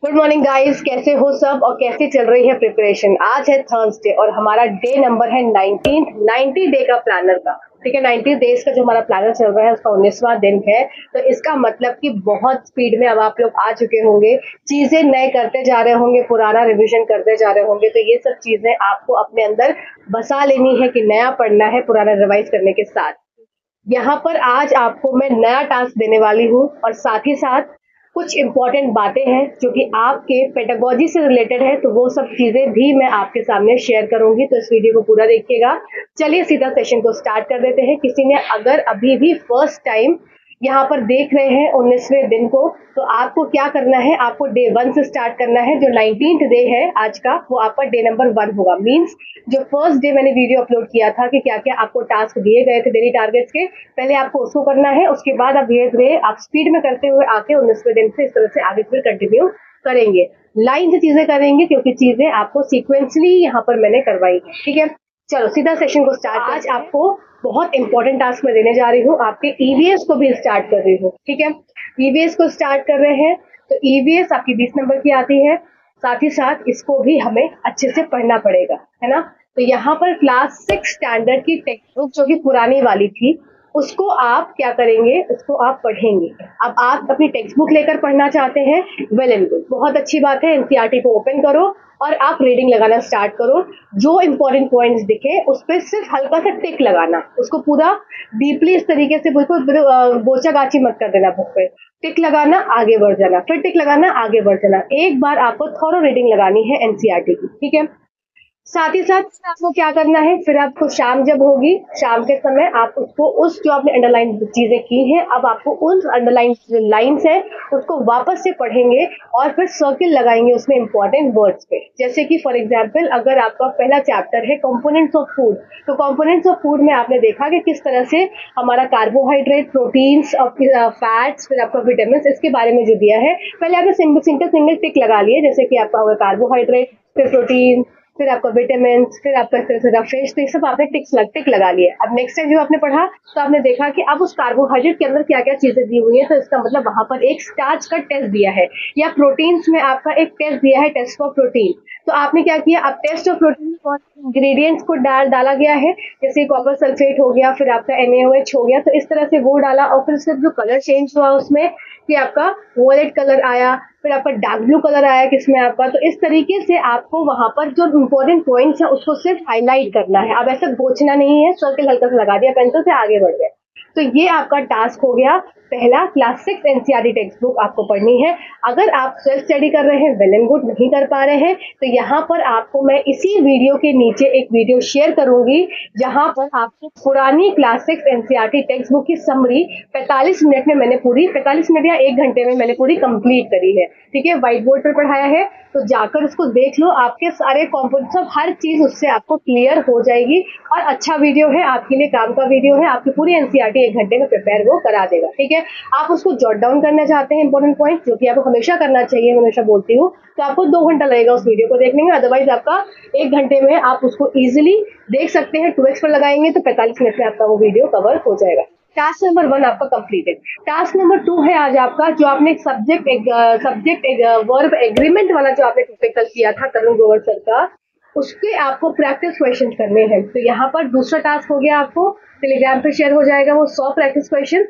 Good morning guys, कैसे हो सब और कैसे चल रही है प्रिपरेशन। आज है थर्सडे और हमारा डे नंबर है 90 डे का प्लानर का। ठीक है, 90 डेज का जो हमारा प्लानर चल रहा है उसका 19वां दिन है। तो इसका मतलब कि बहुत स्पीड में अब आप लोग आ चुके होंगे, चीजें नए करते जा रहे होंगे, पुराना रिवीजन करते जा रहे होंगे। तो ये सब चीजें आपको अपने अंदर बसा लेनी है कि नया पढ़ना है पुराना रिवाइज करने के साथ। यहाँ पर आज आपको मैं नया टास्क देने वाली हूँ और साथ ही साथ कुछ इम्पोर्टेंट बातें हैं जो कि आपके पेडागोजी से रिलेटेड है, तो वो सब चीजें भी मैं आपके सामने शेयर करूंगी। तो इस वीडियो को पूरा देखिएगा। चलिए सीधा सेशन को स्टार्ट कर देते हैं। किसी ने अगर अभी भी फर्स्ट टाइम यहाँ पर देख रहे हैं 19वें दिन को, तो आपको क्या करना है, आपको डे 1 से स्टार्ट करना है। जो 19th डे है आज का, वो आपका डे नंबर 1 होगा। मीन्स जो फर्स्ट डे मैंने वीडियो अपलोड किया था कि क्या क्या आपको टास्क दिए गए थे डेली टारगेट्स के, पहले आपको उसको करना है। उसके बाद आप धीरे धीरे आप स्पीड में करते हुए आके 19वें दिन से इस तरह से आगे फिर कंटिन्यू करेंगे। लाइन से चीजें करेंगे क्योंकि चीजें आपको सीक्वेंसली यहाँ पर मैंने करवाई है। ठीक है, चलो सीधा सेशन को स्टार्ट। आज आपको बहुत इंपॉर्टेंट टास्क मैं देने जा रही हूँ, आपके ईवीएस को भी स्टार्ट कर रही हूँ। ठीक है, ईवीएस को स्टार्ट कर रहे हैं तो ईवीएस आपकी 20 नंबर की आती है। साथ ही साथ इसको भी हमें अच्छे से पढ़ना पड़ेगा, है ना। तो यहाँ पर क्लास 6 स्टैंडर्ड की टेक्स्ट बुक जो कि पुरानी वाली थी, उसको आप क्या करेंगे, उसको आप पढ़ेंगे। अब आप अपनी टेक्स्ट बुक लेकर पढ़ना चाहते हैं, वेल एंड गुड, बहुत अच्छी बात है। एनसीईआरटी को ओपन करो और आप रीडिंग लगाना स्टार्ट करो। जो इंपॉर्टेंट पॉइंट्स दिखे उस पर सिर्फ हल्का सा टिक लगाना, उसको पूरा डीपली इस तरीके से बिल्कुल गोचा गाची मत कर देना। बुक पे टिक लगाना, आगे बढ़ जाना, फिर टिक लगाना, आगे बढ़ जाना। एक बार आपको थॉरो रीडिंग लगानी है एनसीईआरटी की। ठीक है, साथ ही साथ आपको क्या करना है, फिर आपको शाम जब होगी, शाम के समय आप उसको उस जो आपने अंडरलाइन चीजें की हैं, अब आपको उन अंडरलाइन लाइन्स है उसको वापस से पढ़ेंगे और फिर सर्किल लगाएंगे उसमें इंपॉर्टेंट वर्ड्स पे। जैसे कि फॉर एग्जांपल अगर आपका पहला चैप्टर है कंपोनेंट्स ऑफ फूड, तो कंपोनेंट्स ऑफ फूड में आपने देखा कि किस तरह से हमारा कार्बोहाइड्रेट, प्रोटीन्स और फैट्स, फिर आपका विटामिन, इसके बारे में जो दिया है, पहले आपने सिंगल टिक लगा लिए। जैसे कि आपका होगा कार्बोहाइड्रेट, फिर प्रोटीन, फिर आपका विटामिन, फिर आपका फिश, तो ये सब आपने टिक लगा लिए। अब नेक्स्ट टाइम जो आपने पढ़ा तो आपने देखा कि अब उस कार्बोहाइड्रेट के अंदर क्या क्या चीजें दी हुई है, तो इसका मतलब वहां पर एक स्टार्च का टेस्ट दिया है, या प्रोटीन्स में आपका एक टेस्ट दिया है, टेस्ट फॉर प्रोटीन। तो आपने क्या किया, अब टेस्ट ऑफ प्रोटीन इंग्रेडिएंट्स को डाला गया है। जैसे कॉपर सल्फेट हो गया, फिर आपका NaOH हो गया, तो इस तरह से वो डाला। और फिर उसका जो कलर चेंज हुआ उसमें कि आपका वॉलेट कलर आया, फिर आपका डार्क ब्लू कलर आया किसमें आपका। तो इस तरीके से आपको वहां पर जो इंपॉर्टेंट पॉइंट्स है उसको सिर्फ हाईलाइट करना है। अब ऐसा गोचना नहीं है, सर्किल हल्का सा लगा दिया पेंसिल से, आगे बढ़ गए। तो ये आपका टास्क हो गया पहला। क्लास 6 एनसीईआरटी टेक्स्ट बुक आपको पढ़नी है। अगर आप सेल्फ स्टडी कर रहे हैं, वेल एंड गुड, नहीं कर पा रहे हैं, तो यहाँ पर आपको मैं इसी वीडियो के नीचे एक वीडियो शेयर करूंगी जहां पर आपको पुरानी क्लास 6 एनसीईआरटी टेक्स्ट बुक की समरी 45 मिनट में मैंने पूरी, 45 मिनट या 1 घंटे में मैंने पूरी कंप्लीट करी है। ठीक है, व्हाइट बोर्ड पर पढ़ाया है, तो जाकर उसको देख लो। आपके सारे कॉम्पोनेंट्स, सब हर चीज उससे आपको क्लियर हो जाएगी। और अच्छा वीडियो है, आपके लिए काम का वीडियो है, आपकी पूरी एनसीईआरटी 1 घंटे में प्रिपेयर वो करा देगा। ठीक है, आप उसको जॉट डाउन करना चाहते हैं इंपॉर्टेंट पॉइंट, जो कि आपको हमेशा करना चाहिए, मैं हमेशा बोलती हूँ, तो आपको 2 घंटा लगेगा उस वीडियो को देखने में। अदरवाइज आपका 1 घंटे में आप उसको इजिली देख सकते हैं। 2x पर लगाएंगे तो 45 मिनट में आपका वो वीडियो कवर हो जाएगा। टास्क नंबर 1 आपका कंप्लीटेड। टास्क नंबर 2 है आज आपका, जो आपने सब्जेक्ट वर्ब एग्रीमेंट वाला जो आपने टॉपिक कल किया था तरुण ग्रोवर सर का, उसके आपको प्रैक्टिस क्वेश्चन करने हैं। तो यहाँ पर दूसरा टास्क हो गया, आपको टेलीग्राम पे शेयर हो जाएगा वो 100 प्रैक्टिस क्वेश्चन,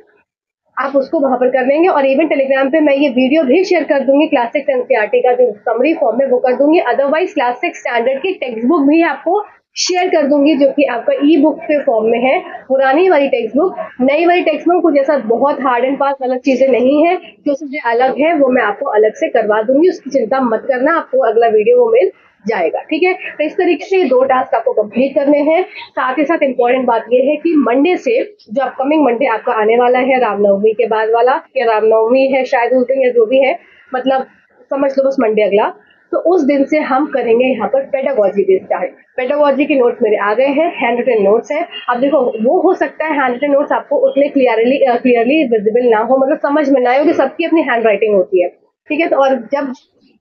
आप उसको वहां पर कर लेंगे। और इवन टेलीग्राम पे मैं ये वीडियो भी शेयर कर दूंगी, क्लास 6 एनसीईआरटी का जो समरी फॉर्म में वो कर दूंगी। अदरवाइज क्लास 6 स्टैंडर्ड की टेक्स्ट बुक भी आपको शेयर कर दूंगी, जो कि आपका ई बुक के फॉर्म में है। पुरानी वाली टेक्स्ट बुक, नई वाली टेक्स्ट बुक कुछ ऐसा बहुत हार्ड एंड फास्ट अलग चीजें नहीं है, जो सबसे अलग है वो मैं आपको अलग से करवा दूंगी, उसकी चिंता मत करना, आपको अगला वीडियो वो मिल जाएगा। ठीक है, तो इस तरीके से 2 टास्क आपको कंप्लीट करने हैं। साथ ही साथ इंपॉर्टेंट बात यह है कि मंडे से, जो अपकमिंग मंडे आपका आने वाला है, रामनवमी के बाद वाला, या रामनवमी है शायद उस दिन, या जो भी है, मतलब समझ लो बस मंडे अगला, तो उस दिन से हम करेंगे यहाँ पर पेडागोजी भी स्टार्ट। पेडागोजी के नोट्स मेरे आ गए हैं, हैंड रिटन नोट्स है। अब देखो, वो हो सकता है हैंड रिटन नोट्स आपको उतने क्लियरली विजिबल ना हो, मतलब समझ में ना आए, क्योंकि सबकी अपनी हैंड राइटिंग होती है। ठीक है, तो और जब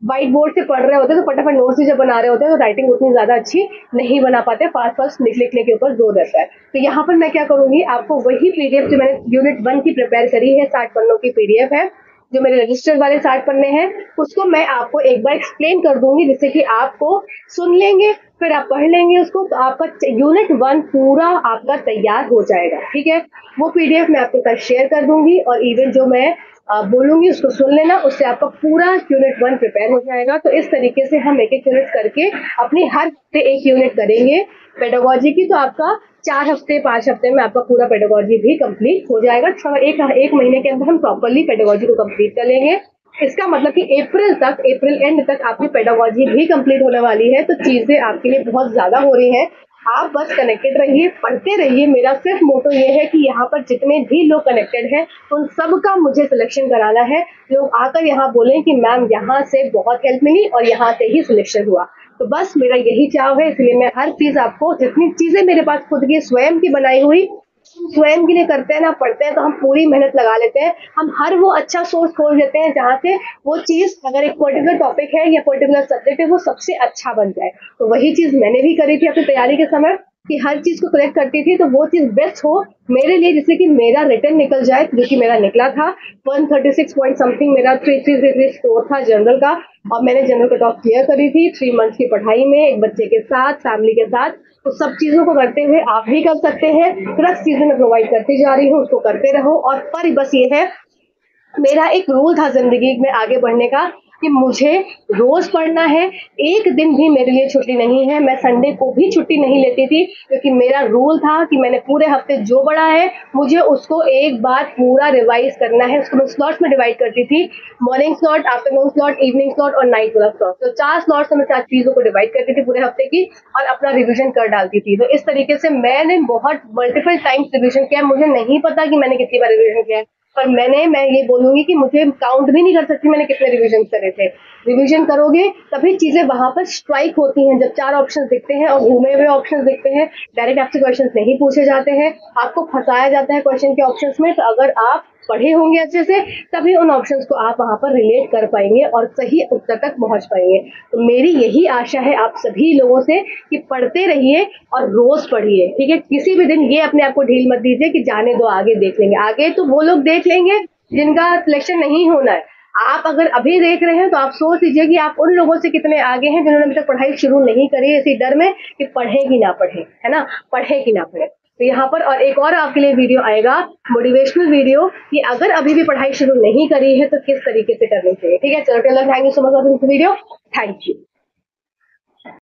व्हाइट बोर्ड से पढ़ रहे होते हैं तो फटाफट नोट्स भी जब बना रहे होते हैं तो राइटिंग उतनी ज्यादा अच्छी नहीं बना पाते, फास्ट लिखने के ऊपर जोर रहता है। तो यहाँ पर मैं क्या करूंगी, आपको वही पीडीएफ जो मैंने यूनिट 1 की प्रिपेयर करी है, 60 पन्नों की पीडीएफ है, जो मेरे रजिस्टर्ड वाले 60 पन्ने हैं उसको मैं आपको एक बार एक्सप्लेन कर दूंगी, जिससे कि आपको सुन लेंगे, फिर आप पढ़ लेंगे उसको, तो आपका यूनिट 1 पूरा आपका तैयार हो जाएगा। ठीक है, वो पीडीएफ मैं आपके साथ शेयर कर दूंगी और इवन जो मैं बोलूंगी उसको सुन लेना, उससे आपका पूरा यूनिट 1 प्रिपेयर हो जाएगा। तो इस तरीके से हम एक एक यूनिट करके अपनी हर हफ्ते एक यूनिट करेंगे पेडागोजी की, तो आपका 4 हफ्ते 5 हफ्ते में आपका पूरा पेडागोजी भी कंप्लीट हो जाएगा। एक महीने के अंदर हम प्रॉपरली पेडागोजी को कंप्लीट कर लेंगे। इसका मतलब कि अप्रैल एंड तक आपकी पेडागोजी भी कंप्लीट होने वाली है। तो चीजें आपके लिए बहुत ज्यादा हो रही हैं। आप बस कनेक्टेड रहिए, पढ़ते रहिए। मेरा सिर्फ मोटो ये है कि यहाँ पर जितने भी लोग कनेक्टेड हैं उन सबका मुझे सिलेक्शन कराना है। लोग आकर यहाँ बोलें कि मैम यहाँ से बहुत हेल्प मिली और यहाँ से ही सिलेक्शन हुआ। तो बस मेरा यही चाव है, इसलिए मैं हर चीज आपको, जितनी चीजें मेरे पास खुद की स्वयं की बनाई हुई स्वयं के लिए करते हैं ना, पढ़ते हैं तो हम पूरी मेहनत लगा लेते हैं। हम हर वो अच्छा सोर्स खोज लेते हैं जहाँ से वो चीज, अगर एक पर्टिकुलर टॉपिक है या पर्टिकुलर सब्जेक्ट है, वो सबसे अच्छा बन जाए। तो वही चीज मैंने भी करी थी अपनी तैयारी के समय, कि हर चीज को कलेक्ट करती थी तो वो चीज बेस्ट हो मेरे लिए, जिससे कि मेरा रिटर्न निकल जाए, जो कि मेरा निकला था। 136 पॉइंट समथिंग मेरा 333 स्कोर था जनरल का, और मैंने जनरल कट ऑफ क्लियर करी थी 3 मंथ्स की पढ़ाई में, एक बच्चे के साथ, फैमिली के साथ। तो सब चीजों को करते हुए आप भी कर सकते हैं। प्लस चीजें मैं प्रोवाइड करती जा रही हूँ, उसको करते रहो। और पर बस ये है, मेरा एक रूल था जिंदगी में आगे बढ़ने का कि मुझे रोज पढ़ना है, एक दिन भी मेरे लिए छुट्टी नहीं है। मैं संडे को भी छुट्टी नहीं लेती थी, क्योंकि मेरा रूल था कि मैंने पूरे हफ्ते जो पढ़ा है मुझे उसको एक बार पूरा रिवाइज करना है। उसको मैं स्लॉट्स में डिवाइड करती थी, morning slot, afternoon slot, evening slot और नाइट वाला स्लॉट। तो 4 स्लॉट्स में 4 चीजों को डिवाइड करती थी पूरे हफ्ते की, और अपना रिविजन कर डालती थी। तो इस तरीके से मैंने बहुत मल्टीपल टाइम्स रिविजन किया। मुझे नहीं पता कि मैंने कितनी बार रिविजन किया है, पर मैं ये बोलूंगी कि मुझे काउंट भी नहीं कर सकती मैंने कितने रिवीजन करे थे। रिवीजन करोगे तभी चीजें वहां पर स्ट्राइक होती हैं, जब 4 ऑप्शंस दिखते हैं और घूमे हुए ऑप्शंस दिखते हैं, डायरेक्ट आपसे क्वेश्चंस नहीं पूछे जाते हैं, आपको फंसाया जाता है क्वेश्चन के ऑप्शंस में। तो अगर आप पढ़े होंगे अच्छे से, तभी उन ऑप्शंस को आप वहां पर रिलेट कर पाएंगे और सही उत्तर तक पहुंच पाएंगे। तो मेरी यही आशा है आप सभी लोगों से कि पढ़ते रहिए और रोज पढ़िए। ठीक है, किसी भी दिन ये अपने आप को ढील मत दीजिए कि जाने दो, आगे देख लेंगे। आगे तो वो लोग देख लेंगे जिनका सिलेक्शन नहीं होना है। आप अगर अभी देख रहे हैं तो आप सोच लीजिए कि आप उन लोगों से कितने आगे हैं जिन्होंने अभी तक पढ़ाई शुरू नहीं करी है, इसी डर में कि पढ़े कि ना पढ़े, है ना, पढ़े कि ना पढ़े। तो यहाँ पर और एक और आपके लिए वीडियो आएगा, मोटिवेशनल वीडियो, कि अगर अभी भी पढ़ाई शुरू नहीं करी है तो किस तरीके से करनी चाहिए। ठीक है, चलो, thank you so much for this video. Thank you.